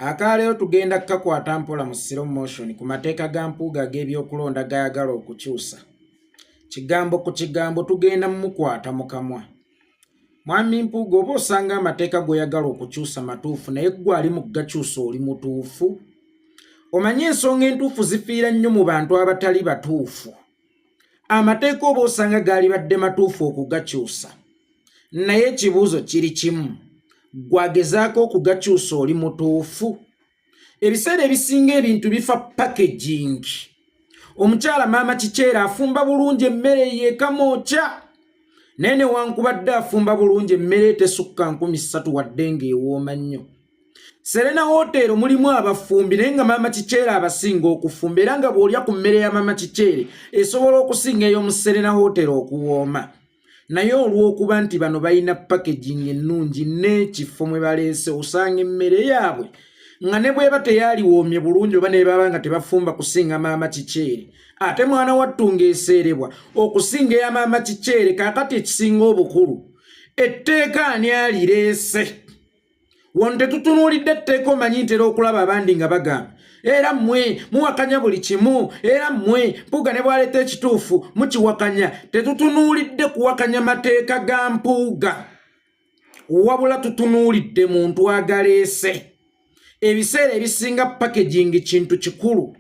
Akaleero tugenda kukakwata mpola mu slow motion ku mateeka ga Mpuuga ag'ebyokulonda gayagala okukyusa. Kigambo ku kigambo tugenda mmukwata mu kamwa. Mwami Mpuuga, oba osanga amateeka g'oyagala okukyusa matuufu naye ggwe ali mu gakyusa oli mutuufu? Omanyi ensonga entuufu zifiira nnyo mu bantu abatali batuufu. Amateeka oba osanga gaali badde matuufu okugakyusa, naye ekibuuzo kiri kimu, gwagezaako okugakyusa oli mutuufu? Ebiseera ebisinga ebintu bifa packaging. Omukyala maama Kikyera afumba bulungi emmere yeeka mookya, naye newankubadde afumba bulungi emmere tesukka 3,000 wadde ng'ewooma nnyo. Serena Hotel mulimu abafumbi naye nga maama Kikyera abasinga okufumba, era nga bw'olya ku mmere ya maama Kikyere esobola okusinga ey'omu Serena Hotel okuwooma. Naye olw'okuba nti bano balina packaging ennungi n'ekifo mwe baleese, osanga emmere yaabwe nga ne bweba teyaliwoomye bulungi oba ne baba nga tebafumba kusinga maama Kikyere. Ate mwana wattu ng'eseerebwa okusinga eya maama Kikyere. Kaakati ekisinga obukulu, etteeka ani alireese? Wano tetutunuulidde etteeka omanyi ntera okulaba abandi nga bagamba era mmwe muwakanya buli kimu, era mmwe Mpuuga ne bwaleeta ekituufu mukiwakanya. Tetutunuulidde kuwakanya mateeka ga Mpuuga, wabula tutunuulidde muntu agaleese. Ebiseera ebisinga packaging kintu kikulu.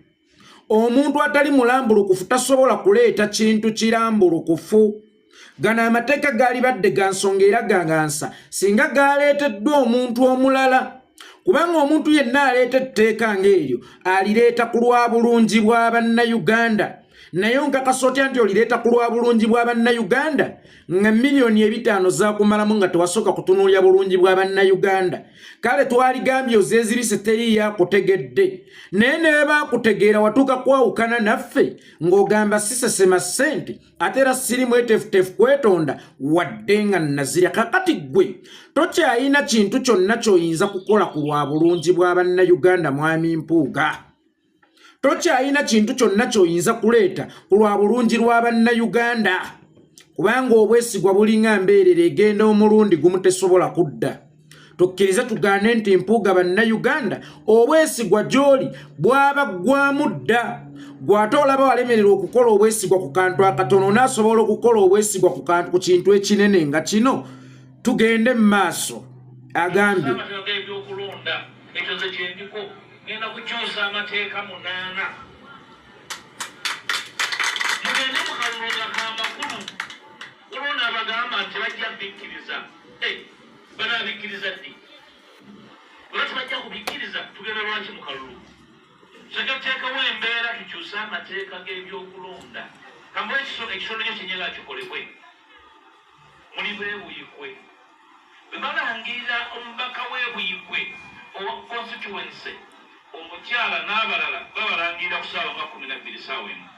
Omuntu atali mulambulukufu tasobola kuleeta kintu kirambulukufu. Gano amateeka gaali badde ga nsonga era gangansa singa gaaleeteddwa omuntu omulala, kubanga omuntu yenna aleeta etteeka ng'eryo alireeta ku lwa bulungi bwa bannayuganda. Naye nkakasa otya nti olireeta ku lwa bulungi bwa bannayuganda nga miliyoni 5 zaakumalamu nga tewasooka kutunuulya bulungi bwa bannayuganda? Kale twaligambye ozeezibise teri yakutegedde, naye ne baakutegeera watuuka kwawukana naffe ng'ogamba sisesema ssente ate era siri mwetefutefu kwetonda wadde nga nazirya. Kakati ggwe tokyayina kintu kyonna ky'oyinza kukola ku lwa bulungi bwa bannayuganda, mwami Mpuuga. Tokyayina kintu kyonna ky'oyinza kuleeta ku lwa bulungi lwa bannayuganda, kubanga obwesigwa bulinga mbeerera egenda omulundi gumu tesobola kudda. Tukkirize tugaane nti Mpuuga bannayuganda obwesigwa gy'oli bwaba ggwamu dda. Gw'ate olaba walemererwa okukola obwesigwa ku kantu akatono, n'asobola okukola obwesigwa ku kintu ekinene nga kino. Tugende mu maaso. Agambye ngenda kukyusa amateeka 8 mugende mukalulunga kamakulu olwona abagamba nti bajja kubikkiriza. Banaabikkiriza ddi? olwati bajja kubikkiriza tugenda lwaki mukalulu? Tegeteekawo embeera tukyuse amateeka g'ebyokulonda. Kamwe ekisonde kyo kyenyega kikolebwe muli beebuyikwe bwe balangirira omubaka w'ebuyikwe owa constituency, omukyala n'abalala babalangirira ku ssaawa nga 12 ssaawa emu.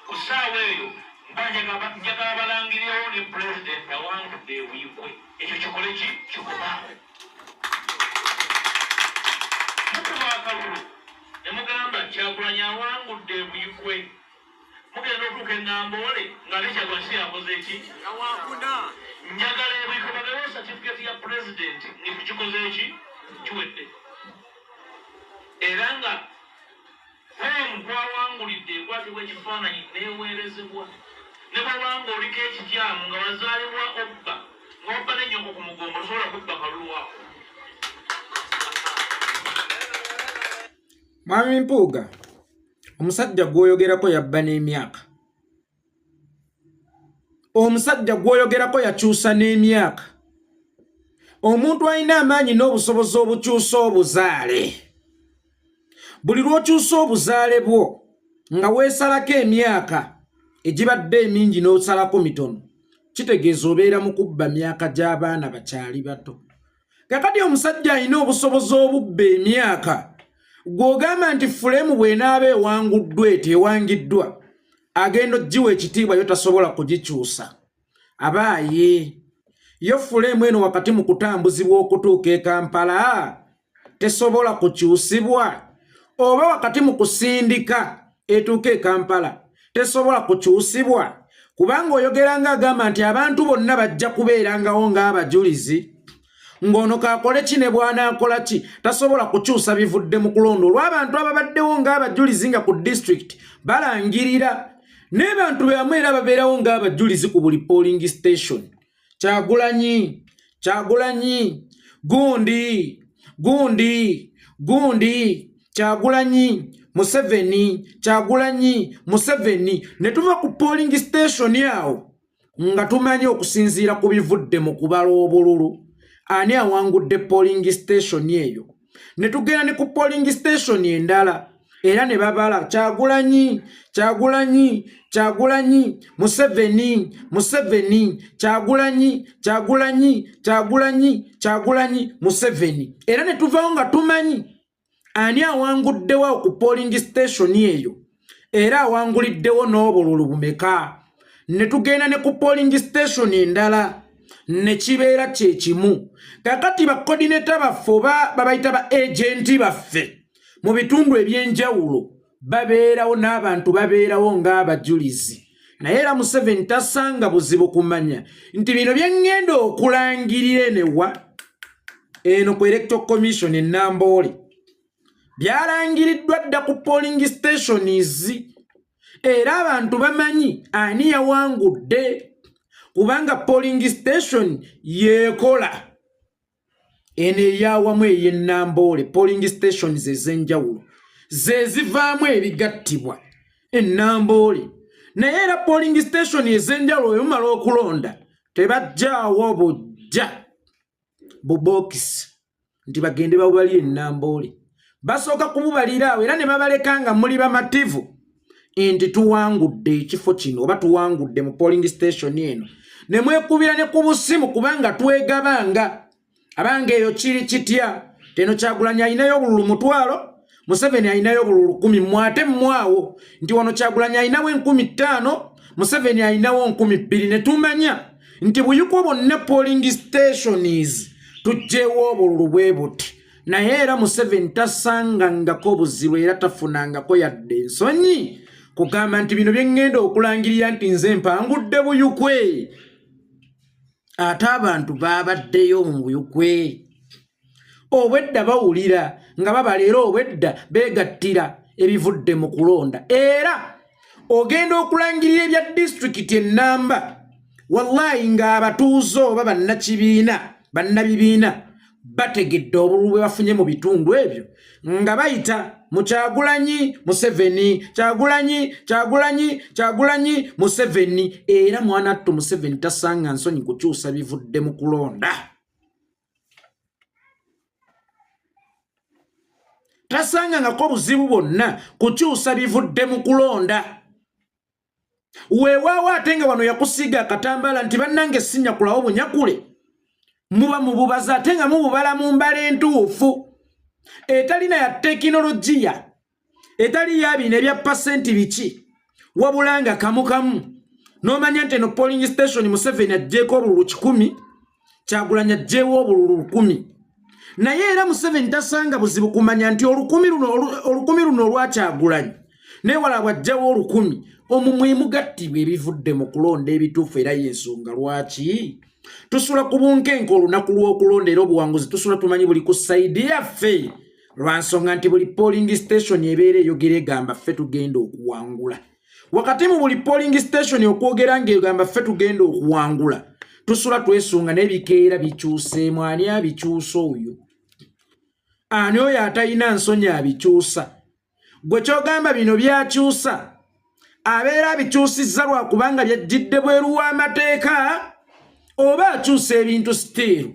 Ku ssaawa eyo njagala balangirirewo ne pulezidenti awangudde ebuyikwe. Ekyo kikole ki? Kikubaawo. Mukuba akalulu ne mugamba Kyagulanyi awangudde ebuyikwe, mugenda okutuuka eŋŋamboole nga ne Kyagulanyi si yakoze eki? Njagala ebuyikwe bagawo satifiketi ya pulezidenti ngekikoze eki? Kiwedde. Era nga foomu gwawangulidde ekwatibwa ekifaananyi neeweerezebwa. Ne bw'obanga oliko ekikyamu nga wazaalibwa obba ng'obba n'ennyoko ku mugongo osobola kubba kalulu wako. Mwami Mpuuga, omusajja gw'oyogerako yabba n'emyaka. Omusajja gw'oyogerako yakyusa n'emyaka. Omuntu alina amaanyi n'obusobozi obukyusa obuzaale. Buli lw'okyusa obuzaale bwo nga weesalako emyaka egibadde emingi n'osalako mitono, kitegeeza obeera mu kubba myaka gy'abaana bakyali bato. Kakati omusajja alina obusobozi obubba emyaka, gw'ogamba nti fulemu bw'enaaba ewanguddwa etewangiddwa agenda oggiwa ekitiibwa yo tasobola kugikyusa. Abaaye yo fulemu eno wakati mu kutambuzibwa okutuuka e Kampala tesobola kukyusibwa, oba wakati mu kusindika etuuka e Kampala tesobola kukyusibwa, kubanga oyogera ng'agamba nti abantu bonna bajja kubeerangawo ng'abajulizi. ngono kakole kine bwana akola ki tasobola kukyusa bivudde mu kulonda olw'abantu ababaddewo ng'abajulizi nga ku district balangirira n'abantu bamwe era babeerawo ng'abajulizi ku buli polling station. Kyagulanyi gundi Kyagulanyi Museveni ne tuva ku polling station yawo nga tumanyi okusinziira ku bivudde mu kubala obululu ani awangudde polling station eyo ne tugenda ne ku polling station endala era ne babala Kyagulanyi Museveni era ne tuvawo nga tumanyi ani awanguddewo ku polling station eyo era awanguliddewo n'obululu bumeka ne tugenda ne ku polling station endala ne kibeera kye kimu. Kakati ba coordinator baffe oba babayita ba agenti baffe mu bitundu ebyenjawulo babeerawo n'abantu babeerawo ng'abajulizi naye era Museveni tasanga buzibu kumanya nti bino byengenda okulangirira enewa eno ku electoral commission Namboole byalangiriddwa dda ku polling stations era abantu bamanyi ani yawangudde kubanga polling station yekola eno eyawamu ey'Enamboole polling stations ez'enjawulo ze zivaamu ebigattibwa Enamboole naye era polling station ez'enjawulo emumala okulonda tebajjaawo bujja bubokisi nti bagende bawubali Enamboole basooka kumubalira awo era ne babaleka nga muli bamativu nti tuwangudde ekifo kino oba tuwangudde mu polling station eno ne mwekubira ne ku busimu kubanga twegabanga abanga eyo kiri kitya teno Kyagulanyi ayinayo obululu 1,000 Museveni ayinayo obululu 10 mwate mwawo nti wano Kyagulanyi ayinawo 15,000 Museveni ayinawo 2,000 ne tumanya nti buyuko bonna polling stations tujjewo obululu bwe buti naye era Museveni tasangangako obuzibu era tafunangako yadde ensonyi kugamba nti bino byengenda okulangirira nti nze mpangudde buyukwe ate abantu babaddeyo mu buyukwe obwedda bawulira nga babaleera obwedda beegattira ebivudde mu kulonda era ogenda okulangirira ebya disitulikiti ennamba wallahi ng'abatuuze oba bannabibiina bategedde obululu bwe bafunye mu bitundu ebyo nga bayita mu Kyagulanyi Museveni era mwanattu Museveni tasanga nsonyi kukyusa bivudde mu kulonda tasanga ngako buzibu bonna kukyusa bivudde mu kulonda weewaawo ate nga wano yakusiiga akatambala nti bannange sinyakulawo bunyakule muba mububaza ate nga mububala mu mbala entuufu etalina ya tekinologiya etali yabina ebya pasenti biki wabula nga kamu n'omanya nti eno polling station Museveni ajjeeko obululu 1,000 Kyagulanyi ajjeewo obululu 1,000 naye era Museveni tasanga buzibu kumanya nti olukumi luno olwa Kyagulanyi newala bwajjawo 10,000 omumwe mugattibwa ebivudde mu kulonda ebituufu era y'ensonga lwaki tusula ku bunkenke olunaku lw'okulonda era obuwanguzi tusula tumanyi buli ku saidi yaffe lwansonga nti buli polling station ebeera eyogera egamba ffe tugenda okuwangula wakati mu buli polling station okwogera ng'egamba ffe tugenda okuwangula tusula twesunga n'ebikeera bikyuseemu ani abikyusa oyo ani oyo atalina nsonyi abikyusa gwe kyogamba bino byakyusa abeera abikyusizza lwakubanga byajjidde bweru w'amateeka oba akyusa ebintu sitiiru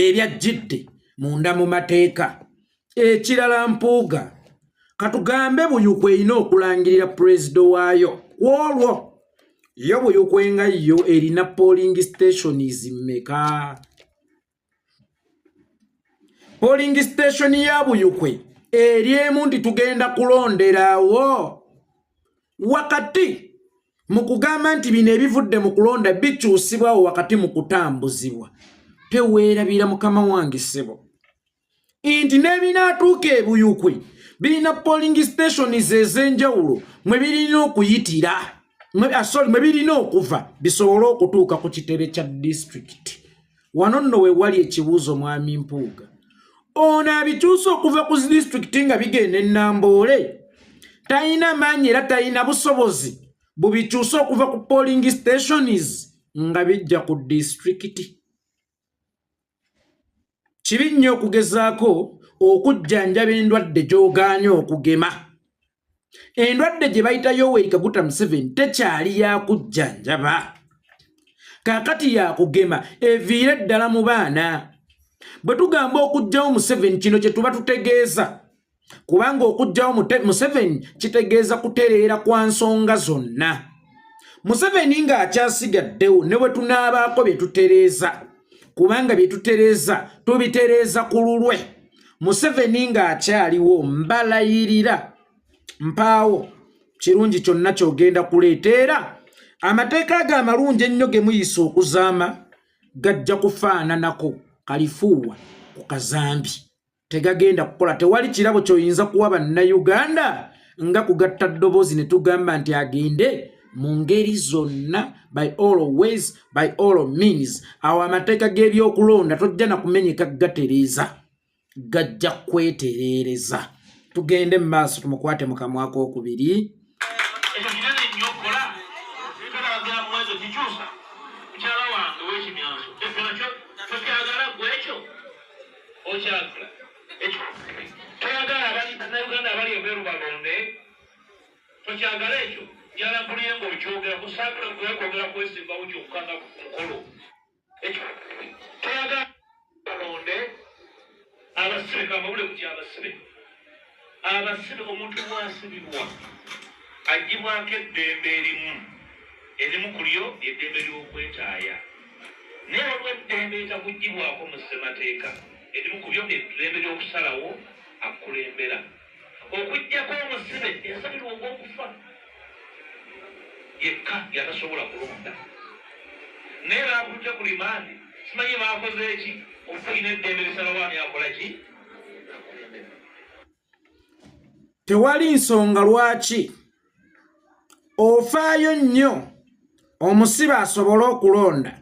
ebyajjidde munda mu mateeka ekirala Mpuuga katugambe buyukwe erina okulangirira pulezida waayo olwo yo buyukwe nga yo erina polling stations mmeka polling station ya buyukwe eri emu nti tugenda kulonderawo wakati mu kugamba nti bino ebivudde mu kulonda bikyusibwawo wakati mu kutambuzibwa teweerabira mukama wange ssebo nti n'ebinaatuuka ebuyukwe birina polling stations ez'enjawulo mwe birina okuyitira mwe birina okuva bisobole okutuuka ku kitebe kya disitulikiti wano nno we wali ekibuuzo mwami Mpuuga. Ono abikyusa okuva ku disitulikiti nga bigenda e Namboole talina maanyi era talina busobozi bubikyusa okuva ku polling stations nga bijja ku disitulikiti. Kibi nnyo okugezaako okujjanjaba endwadde gy'ogaanye okugema. Endwadde gye bayita Yoweri Kaguta Museveni tekyali yakujjanjaba. Kaakati yakugema eviire eddala mu baana. Bwe tugamba okuggyawo Museveni kino kye tuba tutegeeza. Kubanga okuggyawo Museveni kitegeeza kutereera kwa nsonga zonna. Museveni ng'akyasigaddewo ne bwe tunaabaako bye tutereeza. Kubanga bye tutereeza tubitereeza ku lulwe. Museveni ng'akyaliwo mbalayirira. Mpaawo kirungi kyonna ky'ogenda kuleeta. Amateeka ago amalungi ennyo ge muyisa okuzaama gajja kufaananako kalifuuwa ku kazambi. Tegagenda kukola. Tewali kirabo ky'oyinza kuwa bannayuganda nga kugatta ddoboozi ne tugamba nti agende mu ngeri zonna, by all ways, by all means. Awo amateeka g'ebyokulonda tojja na kumenyeka gatereeza. Gajja kwetereereza. Tugende mu maaso tumukwate mu kamwa ak'okubiri. Abasibe omuntu bw'asibibwa agibwako eddembe erimu ku lyo eddembe ly'okwetaaya. Naye waliwo eddembe etakugibwako mu ssemateeka erimu ku byo eddembe ly'okusalawo akulembera. Okuggyako omusibe yasabirwa ogw'okufa yekka yatasobola kulonda. Naye baakujja ku limandi simanyi baakoze eki okufuna eddembe lisalawo ani akola ki? Tewali nsonga lwaki ofaayo nnyo omusibe asobole okulonda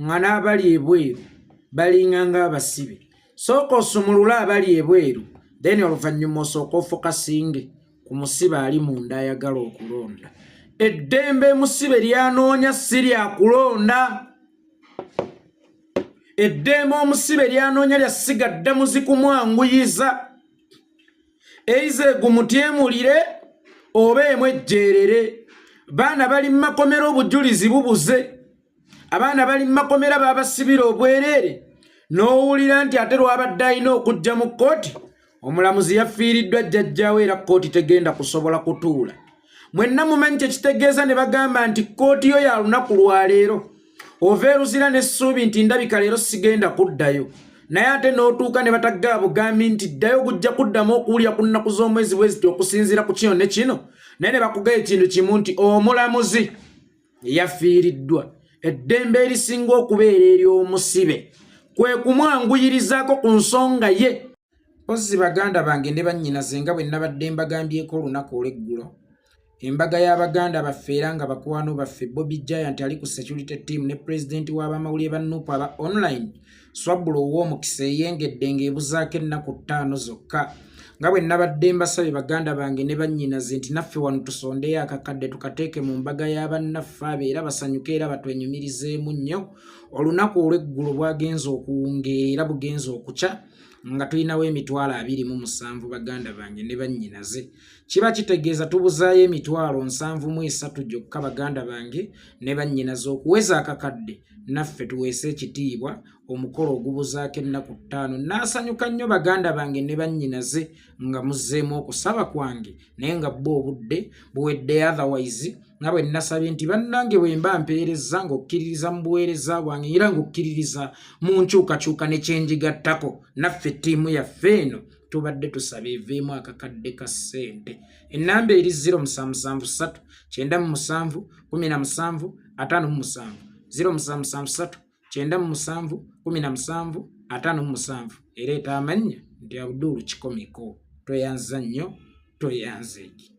nga n'abali ebweru balinga ng'abasibe. Sooka osumulule abali ebweru then oluvannyuma osooka ofokasinge ku musibe ali munda ayagala okulonda. Eddembe musibe lyanoonya si lyakulonda. Eddembe omusibe lyanoonya lyasigadde muzikumwanguyiza. Eize gumutyemulire oba emwejjeerere. Baana bali mu makomera obujulizi bubuze. Abaana bali mu makomera babasibira obwereere. N'owulira nti ate lwabadde alina okujja mu kkooti omulamuzi yafiiriddwa jjajjaawe era kkooti tegenda kusobola kutuula. Mwenna mumanyi kye kitegeeza ne bagamba nti kkooti yo ya lunaku lwa leero. Ova eruzira n'essuubi nti ndabika leero sigenda kuddayo. Naye ate n'otuuka ne bataggaa bugambi nti ddayo gujja kuddamu okuwulira ku nnaku z'omwezi bweziti okusinziira ku kino ne kino. Naye ne bakugaya ekintu kimu nti omulamuzi yafiiriddwa. Eddembe erisinga okubeera ery'omusibe kwe kumwanguyirizaako ku nsonga ye. Mpozzi baganda bange ne bannyinaze nga bwe nabadde mbagambyeko olunaku olw'eggulo. Embaga y'Abaganda baffe era nga bakwano baffe Bobby Giant ali ku security team ne pulezidenti w'abamawulire ba Nuupu aba online Swabbulo ow'omukisa eyengedde ng'ebuzaako ennaku 5 zokka. Nga bwe nabadde mbasabye baganda bange ne bannyinaze nti naffe wano tusondeyo akakadde tukateeke mu mbaga y'abannaffe abeera basanyuke era batwenyumirizeemu nnyo. Olunaku olw'eggulo bwagenze okuwungeera bugenze okukya nga tulinawo emitwalo 27 baganda bange ne bannyinaze. Kiba kitegeeza tubuzaayo emitwalo 73 gyokka baganda bange ne bannyinaze okuweza akakadde naffe tuweese ekitiibwa omukolo ogubuzaako ennaku 5. Naasanyuka nnyo baganda bange ne bannyinaze nga muzzeemu okusaba kwange naye nga bbo obudde buwedde otherwise nga bwe nasabye nti bannange bwe mba mpeereza ng'okkiririza mu buweereza bwange era ng'okkiririza mu nkyukakyuka ne kyenjigattako naffe ttiimu yaffe eno tubadde tusaba eveemu akakadde ka ssente. Ennamba eri 0773 97 17 57 0773 97 17 57 ereeta amannya nti Abdul Kikomiko. Toyanza nnyo toyanzeeki.